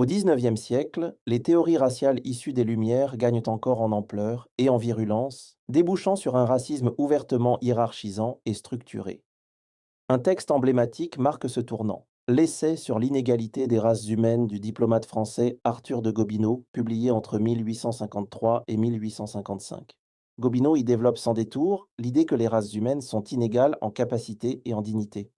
Au XIXe siècle, les théories raciales issues des Lumières gagnent encore en ampleur et en virulence, débouchant sur un racisme ouvertement hiérarchisant et structuré. Un texte emblématique marque ce tournant. L'essai sur l'inégalité des races humaines du diplomate français Arthur de Gobineau, publié entre 1853 et 1855. Gobineau y développe sans détour l'idée que les races humaines sont inégales en capacité et en dignité.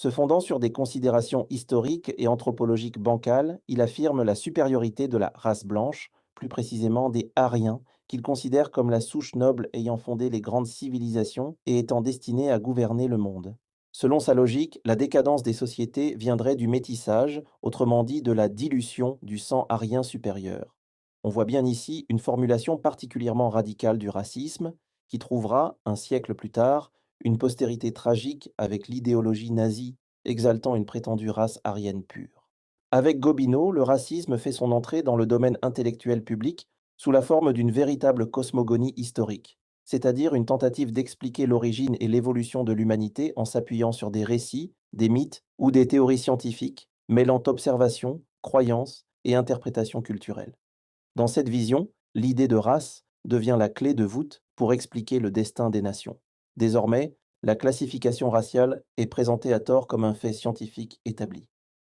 Se fondant sur des considérations historiques et anthropologiques bancales, il affirme la supériorité de la race blanche, plus précisément des Aryens, qu'il considère comme la souche noble ayant fondé les grandes civilisations et étant destinée à gouverner le monde. Selon sa logique, la décadence des sociétés viendrait du métissage, autrement dit de la dilution du sang aryen supérieur. On voit bien ici une formulation particulièrement radicale du racisme, qui trouvera, un siècle plus tard, une postérité tragique avec l'idéologie nazie exaltant une prétendue race aryenne pure. Avec Gobineau, le racisme fait son entrée dans le domaine intellectuel public sous la forme d'une véritable cosmogonie historique, c'est-à-dire une tentative d'expliquer l'origine et l'évolution de l'humanité en s'appuyant sur des récits, des mythes ou des théories scientifiques, mêlant observation, croyance et interprétation culturelle. Dans cette vision, l'idée de race devient la clé de voûte pour expliquer le destin des nations. Désormais, la classification raciale est présentée à tort comme un fait scientifique établi.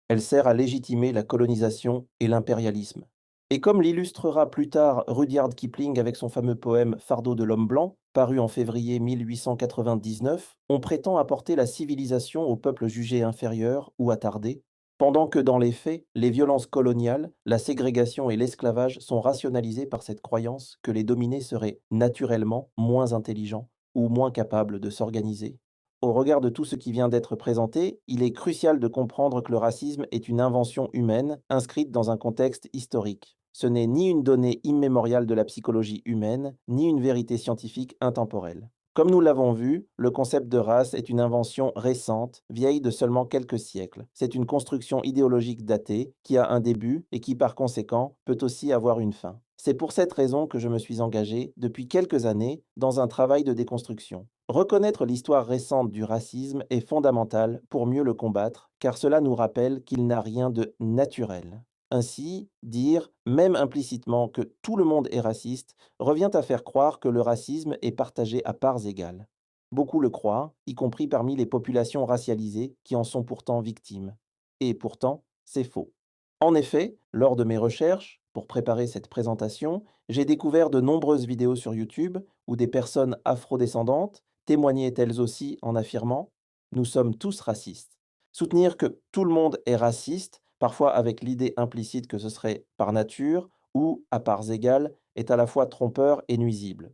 Elle sert à légitimer la colonisation et l'impérialisme. Et comme l'illustrera plus tard Rudyard Kipling avec son fameux poème Fardeau de l'homme blanc, paru en février 1899, on prétend apporter la civilisation aux peuples jugés inférieurs ou attardés, pendant que dans les faits, les violences coloniales, la ségrégation et l'esclavage sont rationalisés par cette croyance que les dominés seraient naturellement moins intelligents ou moins capables de s'organiser. Au regard de tout ce qui vient d'être présenté, il est crucial de comprendre que le racisme est une invention humaine inscrite dans un contexte historique. Ce n'est ni une donnée immémoriale de la psychologie humaine, ni une vérité scientifique intemporelle. Comme nous l'avons vu, le concept de race est une invention récente, vieille de seulement quelques siècles. C'est une construction idéologique datée, qui a un début et qui par conséquent peut aussi avoir une fin. C'est pour cette raison que je me suis engagé, depuis quelques années, dans un travail de déconstruction. Reconnaître l'histoire récente du racisme est fondamental pour mieux le combattre, car cela nous rappelle qu'il n'a rien de naturel. Ainsi, dire, même implicitement, que tout le monde est raciste revient à faire croire que le racisme est partagé à parts égales. Beaucoup le croient, y compris parmi les populations racialisées qui en sont pourtant victimes. Et pourtant, c'est faux. En effet, lors de mes recherches, pour préparer cette présentation, j'ai découvert de nombreuses vidéos sur YouTube où des personnes afrodescendantes témoignaient elles aussi en affirmant: «Nous sommes tous racistes». Soutenir que tout le monde est raciste, parfois avec l'idée implicite que ce serait par nature ou à parts égales, est à la fois trompeur et nuisible.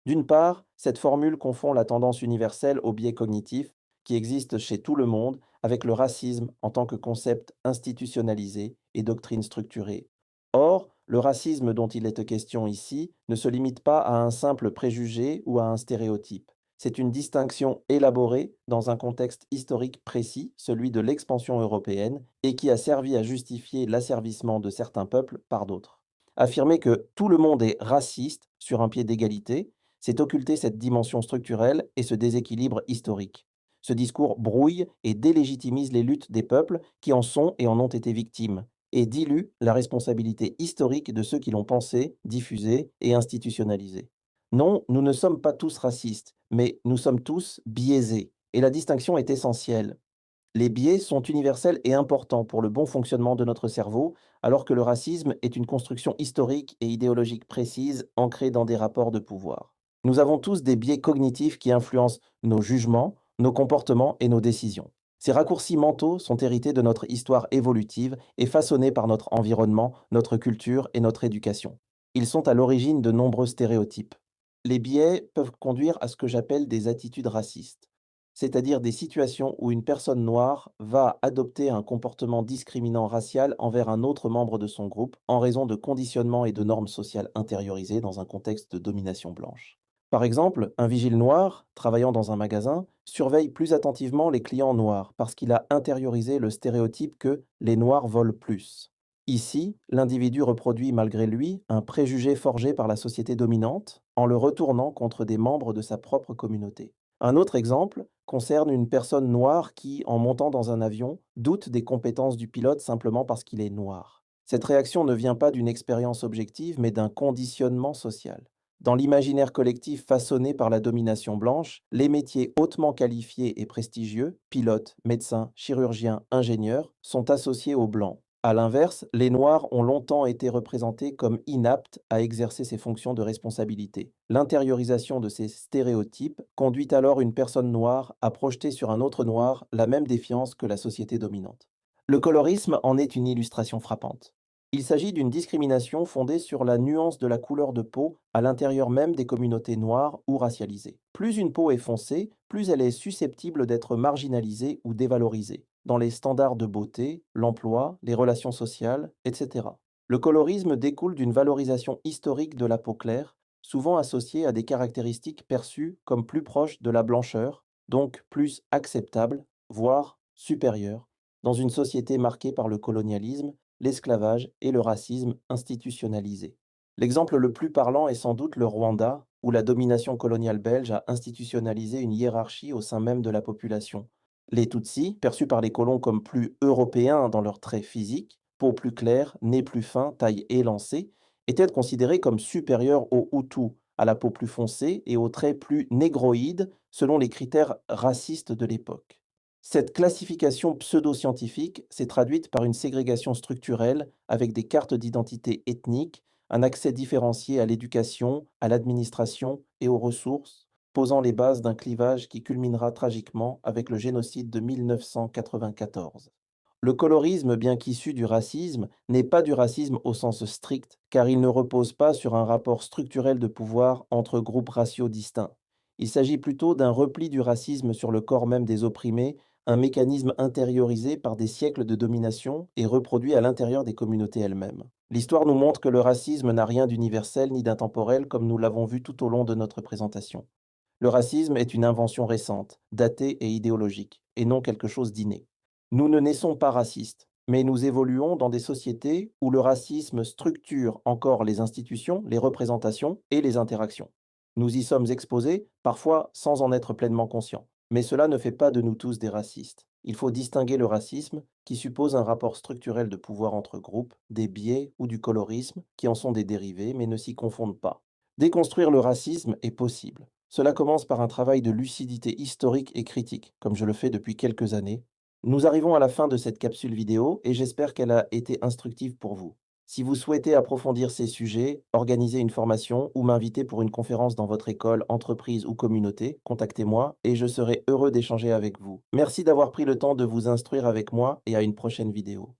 D'une part, cette formule confond la tendance universelle au biais cognitif qui existe chez tout le monde avec le racisme en tant que concept institutionnalisé et doctrine structurée. Or, le racisme dont il est question ici ne se limite pas à un simple préjugé ou à un stéréotype. C'est une distinction élaborée dans un contexte historique précis, celui de l'expansion européenne, et qui a servi à justifier l'asservissement de certains peuples par d'autres. Affirmer que tout le monde est raciste sur un pied d'égalité, c'est occulter cette dimension structurelle et ce déséquilibre historique. Ce discours brouille et délégitimise les luttes des peuples qui en sont et en ont été victimes, et dilue la responsabilité historique de ceux qui l'ont pensé, diffusé et institutionnalisé. Non, nous ne sommes pas tous racistes, mais nous sommes tous biaisés, et la distinction est essentielle. Les biais sont universels et importants pour le bon fonctionnement de notre cerveau, alors que le racisme est une construction historique et idéologique précise ancrée dans des rapports de pouvoir. Nous avons tous des biais cognitifs qui influencent nos jugements, nos comportements et nos décisions. Ces raccourcis mentaux sont hérités de notre histoire évolutive et façonnés par notre environnement, notre culture et notre éducation. Ils sont à l'origine de nombreux stéréotypes. Les biais peuvent conduire à ce que j'appelle des attitudes racistes, c'est-à-dire des situations où une personne noire va adopter un comportement discriminant racial envers un autre membre de son groupe en raison de conditionnements et de normes sociales intériorisées dans un contexte de domination blanche. Par exemple, un vigile noir, travaillant dans un magasin, surveille plus attentivement les clients noirs parce qu'il a intériorisé le stéréotype que les noirs volent plus. Ici, l'individu reproduit malgré lui un préjugé forgé par la société dominante en le retournant contre des membres de sa propre communauté. Un autre exemple concerne une personne noire qui, en montant dans un avion, doute des compétences du pilote simplement parce qu'il est noir. Cette réaction ne vient pas d'une expérience objective, mais d'un conditionnement social. Dans l'imaginaire collectif façonné par la domination blanche, les métiers hautement qualifiés et prestigieux, pilotes, médecins, chirurgiens, ingénieurs, sont associés aux blancs. À l'inverse, les Noirs ont longtemps été représentés comme inaptes à exercer ces fonctions de responsabilité. L'intériorisation de ces stéréotypes conduit alors une personne noire à projeter sur un autre noir la même défiance que la société dominante. Le colorisme en est une illustration frappante. Il s'agit d'une discrimination fondée sur la nuance de la couleur de peau à l'intérieur même des communautés noires ou racialisées. Plus une peau est foncée, plus elle est susceptible d'être marginalisée ou dévalorisée, dans les standards de beauté, l'emploi, les relations sociales, etc. Le colorisme découle d'une valorisation historique de la peau claire, souvent associée à des caractéristiques perçues comme plus proches de la blancheur, donc plus acceptables, voire supérieures, dans une société marquée par le colonialisme, l'esclavage et le racisme institutionnalisé. L'exemple le plus parlant est sans doute le Rwanda, où la domination coloniale belge a institutionnalisé une hiérarchie au sein même de la population. Les Tutsis, perçus par les colons comme plus européens dans leurs traits physiques, peau plus claire, nez plus fin, taille élancée, étaient considérés comme supérieurs aux Hutus, à la peau plus foncée et aux traits plus négroïdes selon les critères racistes de l'époque. Cette classification pseudo-scientifique s'est traduite par une ségrégation structurelle avec des cartes d'identité ethnique, un accès différencié à l'éducation, à l'administration et aux ressources, posant les bases d'un clivage qui culminera tragiquement avec le génocide de 1994. Le colorisme, bien qu'issu du racisme, n'est pas du racisme au sens strict, car il ne repose pas sur un rapport structurel de pouvoir entre groupes raciaux distincts. Il s'agit plutôt d'un repli du racisme sur le corps même des opprimés, un mécanisme intériorisé par des siècles de domination et reproduit à l'intérieur des communautés elles-mêmes. L'histoire nous montre que le racisme n'a rien d'universel ni d'intemporel comme nous l'avons vu tout au long de notre présentation. Le racisme est une invention récente, datée et idéologique, et non quelque chose d'inné. Nous ne naissons pas racistes, mais nous évoluons dans des sociétés où le racisme structure encore les institutions, les représentations et les interactions. Nous y sommes exposés, parfois sans en être pleinement conscients. Mais cela ne fait pas de nous tous des racistes. Il faut distinguer le racisme, qui suppose un rapport structurel de pouvoir entre groupes, des biais ou du colorisme, qui en sont des dérivés, mais ne s'y confondent pas. Déconstruire le racisme est possible. Cela commence par un travail de lucidité historique et critique, comme je le fais depuis quelques années. Nous arrivons à la fin de cette capsule vidéo et j'espère qu'elle a été instructive pour vous. Si vous souhaitez approfondir ces sujets, organiser une formation ou m'inviter pour une conférence dans votre école, entreprise ou communauté, contactez-moi et je serai heureux d'échanger avec vous. Merci d'avoir pris le temps de vous instruire avec moi et à une prochaine vidéo.